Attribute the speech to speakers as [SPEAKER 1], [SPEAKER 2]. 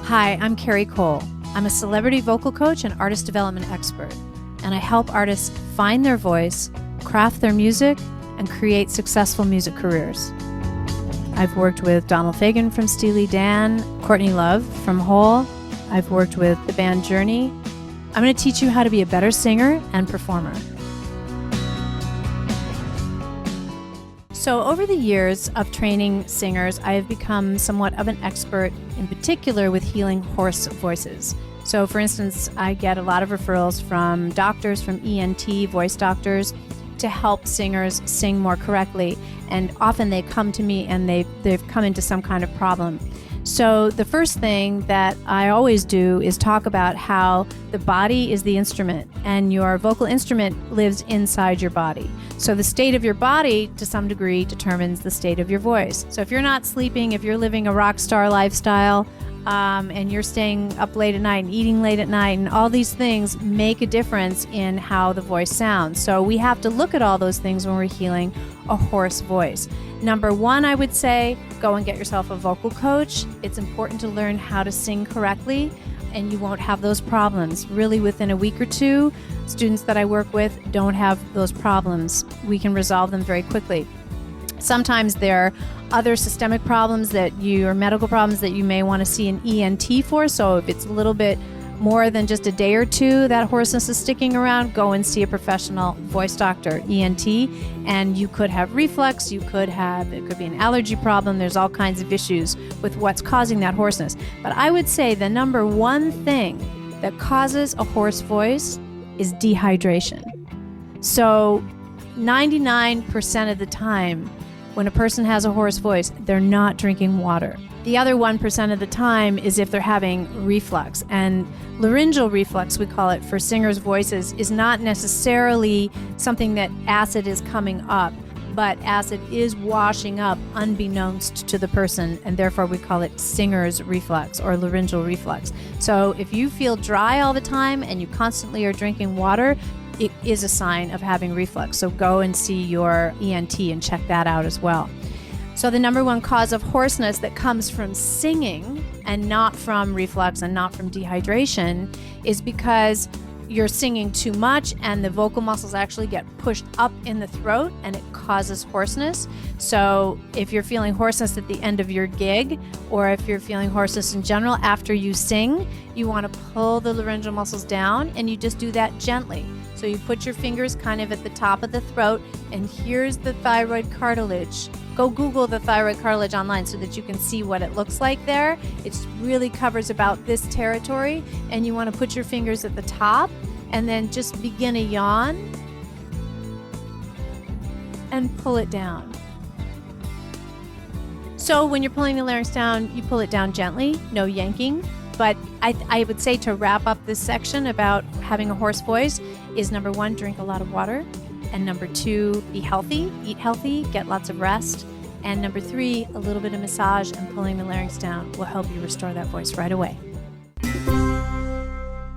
[SPEAKER 1] Hi, I'm Cari Cole. I'm a celebrity vocal coach and artist development expert, and I help artists find their voice, craft their music, and create successful music careers. I've worked with Donald Fagen from Steely Dan, Courtney Love from Hoarse. I've worked with the band Journey. I'm going to teach you how to be a better singer and performer. So over the years of training singers, I have become somewhat of an expert, in particular with healing hoarse voices. So for instance, I get a lot of referrals from doctors, from ENT, voice doctors, to help singers sing more correctly. And often they come to me and they've come into some kind of problem. So the first thing that I always do is talk about how the body is the instrument and your vocal instrument lives inside your body. So the state of your body, to some degree, determines the state of your voice. So if you're not sleeping, if you're living a rock star lifestyle, and you're staying up late at night and eating late at night, and all these things make a difference in how the voice sounds. So we have to look at all those things when we're healing a hoarse voice. Number one, I would say, go and get yourself a vocal coach. It's important to learn how to sing correctly, and you won't have those problems. Really, within a week or two, students that I work with don't have those problems. We can resolve them very quickly. Sometimes there are other systemic problems or medical problems that you may want to see an ENT for. So if it's a little bit more than just a day or two that hoarseness is sticking around, go and see a professional voice doctor, ENT. And you could have reflux, it could be an allergy problem. There's all kinds of issues with what's causing that hoarseness. But I would say the number one thing that causes a hoarse voice is dehydration. So 99% of the time, when a person has a hoarse voice, they're not drinking water. The other 1% of the time is if they're having reflux. And laryngeal reflux, we call it, for singers' voices, is not necessarily something that acid is coming up, but acid is washing up unbeknownst to the person, and therefore we call it singer's reflux or laryngeal reflux. So if you feel dry all the time and you constantly are drinking water, it is a sign of having reflux. So go and see your ENT and check that out as well. So the number one cause of hoarseness that comes from singing and not from reflux and not from dehydration is because you're singing too much and the vocal muscles actually get pushed up in the throat and it causes hoarseness. So if you're feeling hoarseness at the end of your gig, or if you're feeling hoarseness in general after you sing, you want to pull the laryngeal muscles down, and you just do that gently. So you put your fingers kind of at the top of the throat, and here's the thyroid cartilage. Go Google the thyroid cartilage online so that you can see what it looks like there. It really covers about this territory, and you want to put your fingers at the top and then just begin a yawn and pull it down. So when you're pulling the larynx down, you pull it down gently, no yanking. But I would say, to wrap up this section about having a hoarse voice, is number one, drink a lot of water. And number two, be healthy, eat healthy, get lots of rest. And number three, a little bit of massage and pulling the larynx down will help you restore that voice right away.